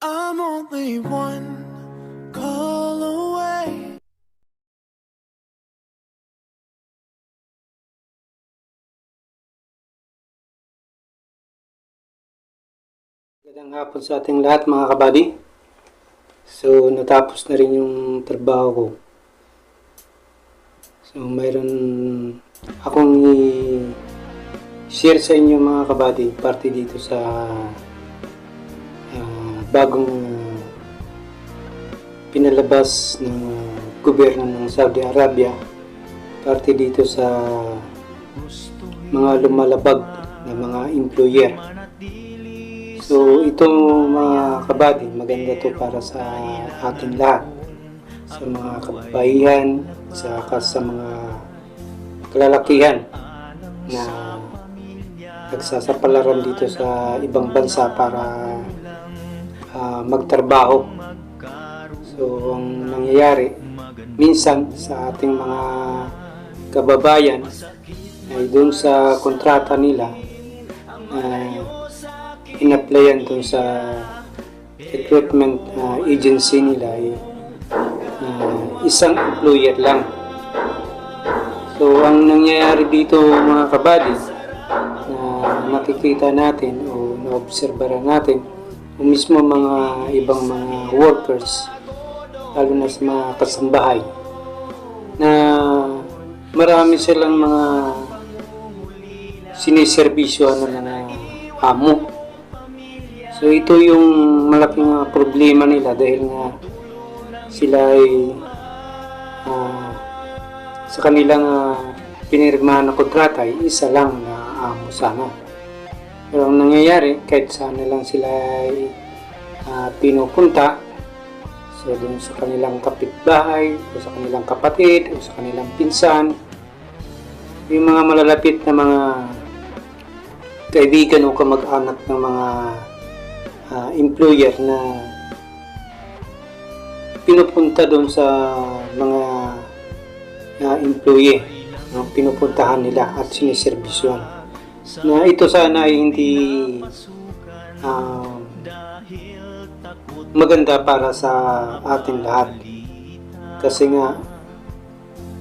I'm only one call away. Magandang hapon sa ating lahat mga kabady. So, natapos na rin yung trabaho ko. So, mayroon akong i-share sa inyo mga kabady parte dito sa bagong pinalabas ng gobyerno ng Saudi Arabia parte dito sa mga lumalabag na mga employer. So, ito mga kabady, maganda to para sa ating lahat. Sa mga kababaihan, sa mga kalalakihan na nagsasapalaran dito sa ibang bansa para magtrabaho. So, ang nangyayari, minsan sa ating mga kababayan ay doon sa kontrata nila in-applyan doon sa recruitment agency nila ay isang employer lang. So, ang nangyayari dito mga kabady na nakikita natin o naobserbahan natin o mismo mga ibang mga workers lalo na sa mga kasambahay na marami silang mga siniservisyo ng mga amo. So ito yung malaking problema nila dahil nga sila ay sa kanilang pinirmahan na kontrata ay isa lang na amo sana. Pero ang nangyayari kahit saan na lang sila ay pinupunta, so dun sa kanilang kapitbahay o sa kanilang kapatid o sa kanilang pinsan, yung mga malalapit na mga kaibigan o kamag-anak ng mga employer na pinupunta doon sa mga employee, pinupuntahan nila at siniservisyon. Na ito sana ay hindi maganda para sa ating lahat. Kasi nga,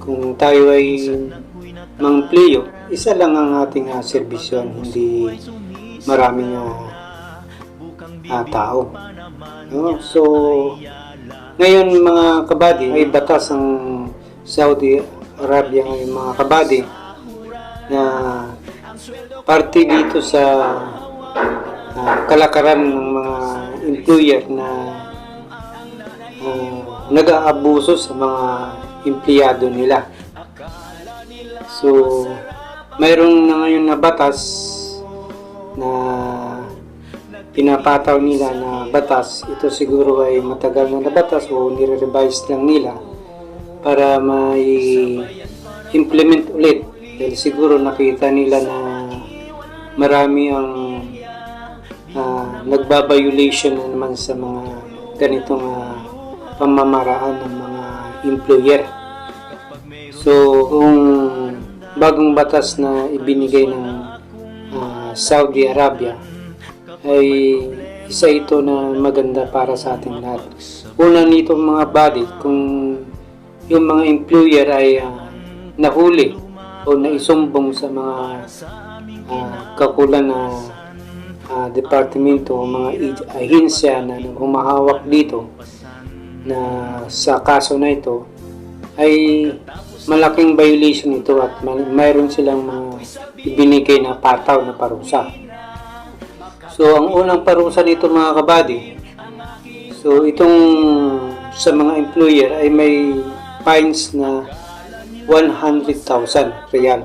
kung tayo ay mang-empleyo, isa lang ang ating serbisyon, hindi maraming tao. No? So, ngayon mga kabady, may batas ang Saudi Arabia ngayon mga kabady na parte dito sa kalakaran ng mga employer na nag-aabuso sa mga empleyado nila. So, mayroon na ngayon na batas na pinapataw nila na batas. Ito siguro ay matagal na batas o nire-revise lang nila para may implement ulit. Dahil siguro nakita nila na marami ang nagbabiolation na naman sa mga ganitong pamamaraan ng mga employer. So, kung bagong batas na ibinigay ng Saudi Arabia ay isa ito na maganda para sa ating lahat. Una nito mga body, kung yung mga employer ay nahuli o naisumbong sa mga kakulan na departamento o mga ahensya na humahawak dito na sa kaso na ito ay malaking violation ito at mayroon silang mga ibinigay na pataw na parusa. So, ang unang parusa nito mga kabady, so itong sa mga employer ay may fines na 100,000 real.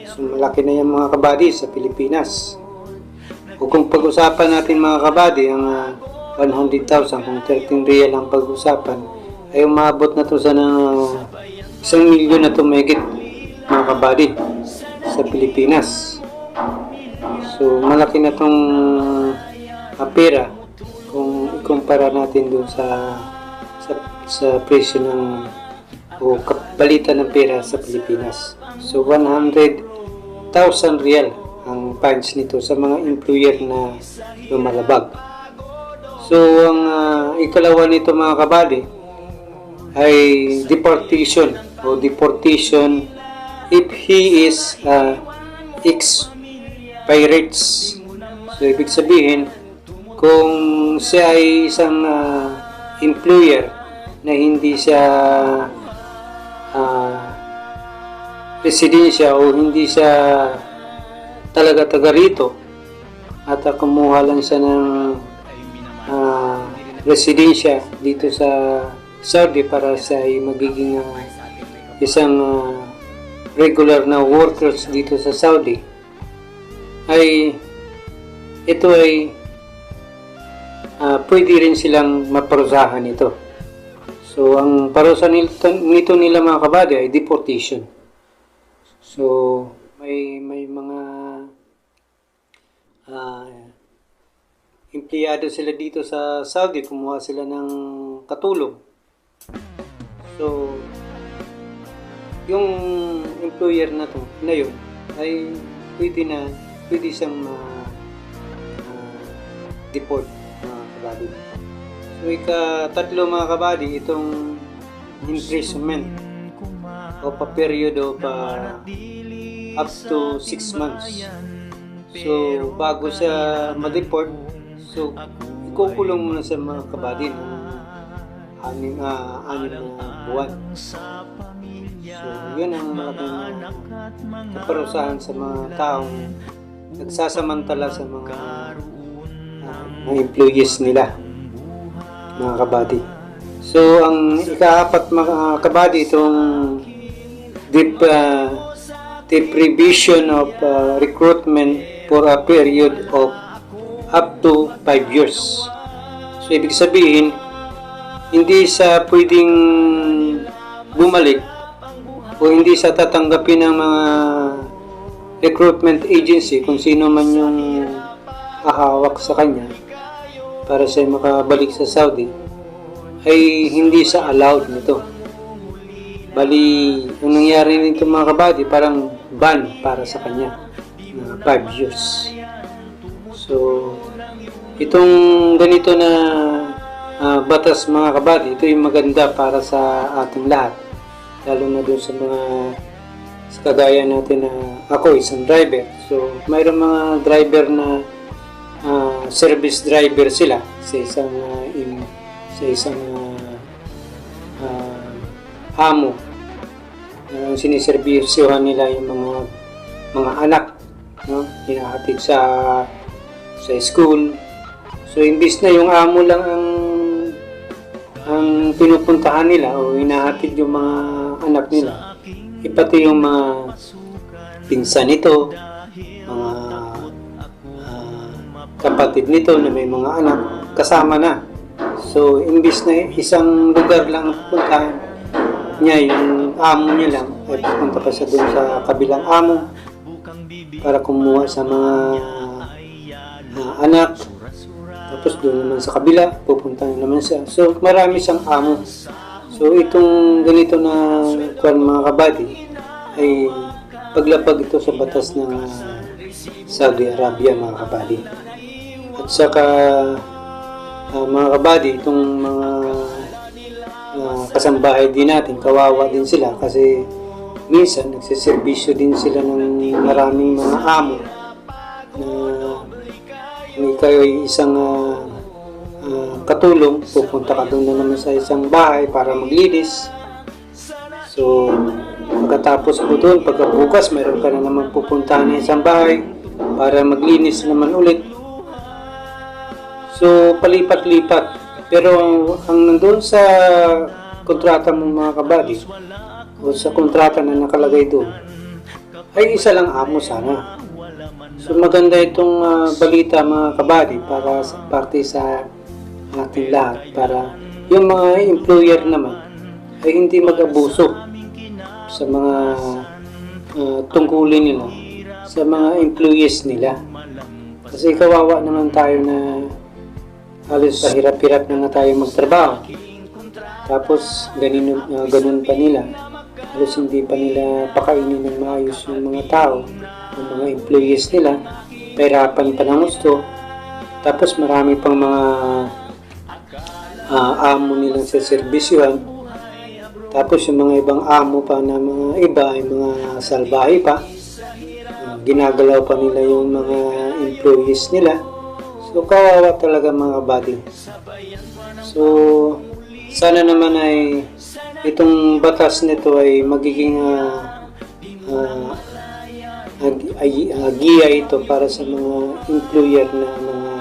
So, malaki na yan mga kabady sa Pilipinas. O kung pag-usapan natin mga kabady, ang 100,000, kung 13 real ang pag-usapan, ay umabot na to sa 1 milyon na to mahigit mga kabady sa Pilipinas. So, malaki na itong pera kung ikumpara natin doon sa presyo ng o kapalitan ng pera sa Pilipinas. So, 100,000 real ang fines nito sa mga employer na lumalabag. So, ang ikalawa nito mga kabady ay deportation o deportation if he is ex-pirates. So, ibig sabihin, kung siya ay isang employer na hindi siya residensya o hindi siya talaga taga rito at kumuha lang siya ng residensya dito sa Saudi para siya ay magiging isang regular na workers dito sa Saudi, ay ito ay pwede rin silang maparusahan ito. So, ang parusa nito nila mga kabady ay deportation. So, may mga empleyado sila dito sa Saudi, kumuha sila ng katulong. So, yung employer na yun ay pwede siyang deport mga kabady. So, ika-tatlo mga kabady, itong imprisonment of a period of up to 6 months. So, bago siya ma-deport, so, ikukulong muna sa mga kabady ng 6 na buwan. So, yun ang malaking kaparusahan sa mga taong nagsasamantala sa mga employees nila, mga kabady. So, ang ika-apat mga kabady, itong deprivation of recruitment for a period of up to 5 years. So, ibig sabihin, hindi sa pwedeng bumalik o hindi sa tatanggapin ng mga recruitment agency kung sino man yung hahawak sa kanya para siya makabalik sa Saudi, ay hindi sa allowed nito. Bali, ang nangyari nito mga kabady, parang ban para sa kanya na 5 years. So, itong ganito na batas mga kabady, ito yung maganda para sa ating lahat, lalo na doon sa mga kagaya natin na ako isang driver. So, mayroong mga driver na service driver sila sa isang amo. Siniservisyohan nila yung mga anak, no? Hinahatid sa school. So, imbis na yung amo lang ang pinupuntahan nila o hinahatid yung mga anak nila, pati yung mga pinsan nito, mga kapatid nito na may mga anak, kasama na. So, imbis na isang lugar lang pupuntahan niya, yung amo niya lang, ay pupunta pa siya doon sa kabilang amo para kumuha sa mga anak. Tapos doon naman sa kabila, pupunta naman siya. So, marami siyang amo. So, itong ganito na mga kabady ay paglapag ito sa batas ng Saudi Arabia mga kabady. At saka mga kabady, itong mga kasambahay din natin, kawawa din sila kasi minsan nagsiservisyo din sila ng maraming mga amo na kung ikaw ay isang katulong, pupunta ka doon na naman sa isang bahay para maglinis. So, pagkatapos po doon, pagkabukas, mayroon ka na naman pupuntahan ng isang bahay para maglinis naman ulit. So, palipat-lipat. Pero ang nandun sa kontrata mo mga kabady, o sa kontrata na nakalagay doon, ay isa lang amo sana. So, maganda itong balita mga kabady para sa parte sa ating lahat, para yung mga employer naman ay hindi mag-abuso sa mga tungkulin nila sa mga employees nila. Kasi kawawa naman tayo na halos sa hirap-hirap na nga tayo magtrabaho, tapos ganun pa nila, halos hindi pa nila pakainin ng maayos yung mga tao, yung mga employees nila, pahirapan pa ng gusto. Tapos marami pang mga amo nilang sa servisyohan. Tapos yung mga ibang amo pa na mga iba ay mga salbahe pa. Ginagalaw pa nila yung mga employees nila. So kawawa talaga mga kabady. So sana naman ay itong batas nito ay magiging giya ito para sa mga employer na mga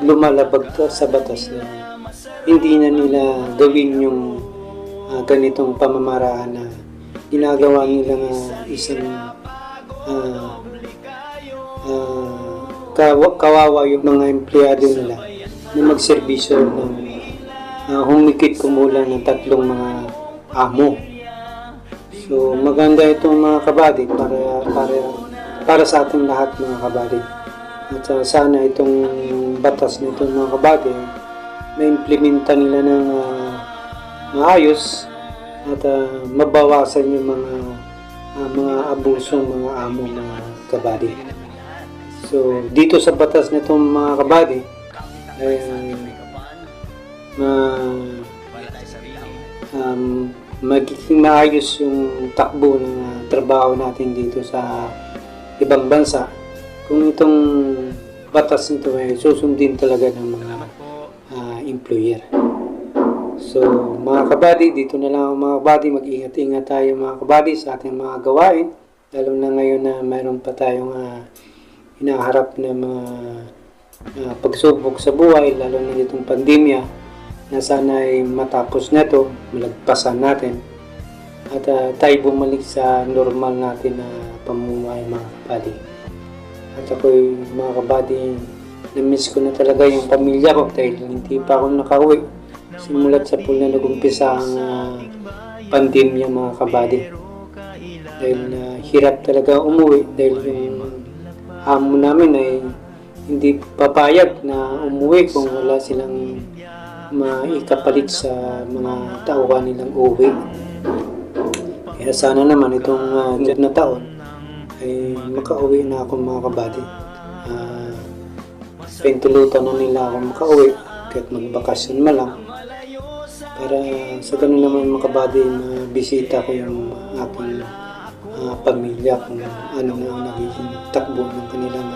lumalabag sa batas na hindi na nila gawin yung ganitong pamamaraan na ginagawa nilang isang kawawa yung mga empleyado nila na magserbisyo ng humigit kumulang ng 3 mga amo. So maganda itong mga kabady para sa ating lahat mga kabady. At sana itong batas nito mga kabady na-implementa nila ng maayos at mabawasan yung mga abusong mga amo mga kabady. So dito sa batas nitong mga kabady ay magiging maayos yung takbo ng trabaho natin dito sa ibang bansa kung itong batas nito ay susundin talaga ng mga employer. So mga kabady, dito na lang mga kabady, mag-ingat-ingat tayo mga kabady sa ating mga gawain, lalo na ngayon na mayroon pa tayong hinaharap na mga pagsubok sa buhay, lalo na itong pandemya na sana ay matapos neto, malagpasan natin at tayo bumalik sa normal natin na pamumuhay mga kabady. At ako'y mga kabady, na-miss ko na talaga yung pamilya ko dahil hindi pa ako nakauwi simulat sa pool na nag-umpisa ang pandemya mga kabady. Dahil hirap talaga umuwi dahil yung amo namin ay hindi papayag na umuwi kung wala silang maikapalit sa mga tauhan nilang uwi. Kaya sana naman itong na taon ay makauwi na ako mga kabady. Pintulutan na nila ako makauwi kahit magbakasyon man lang para sa ganun naman mga kabady na bisita ko yung aking pamilya kung ano na ang nagiging takbo ng kanilang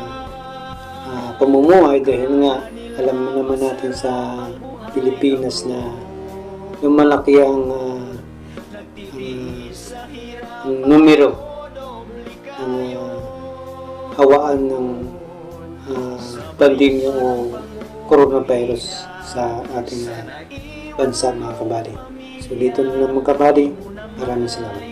pamumuhay dahil nga alam mo naman natin sa Pilipinas na lumalaki ang numero ng hawaan ng pandemya o coronavirus sa ating bansa mga kabady. So dito na lang mga kabady, maraming salamat.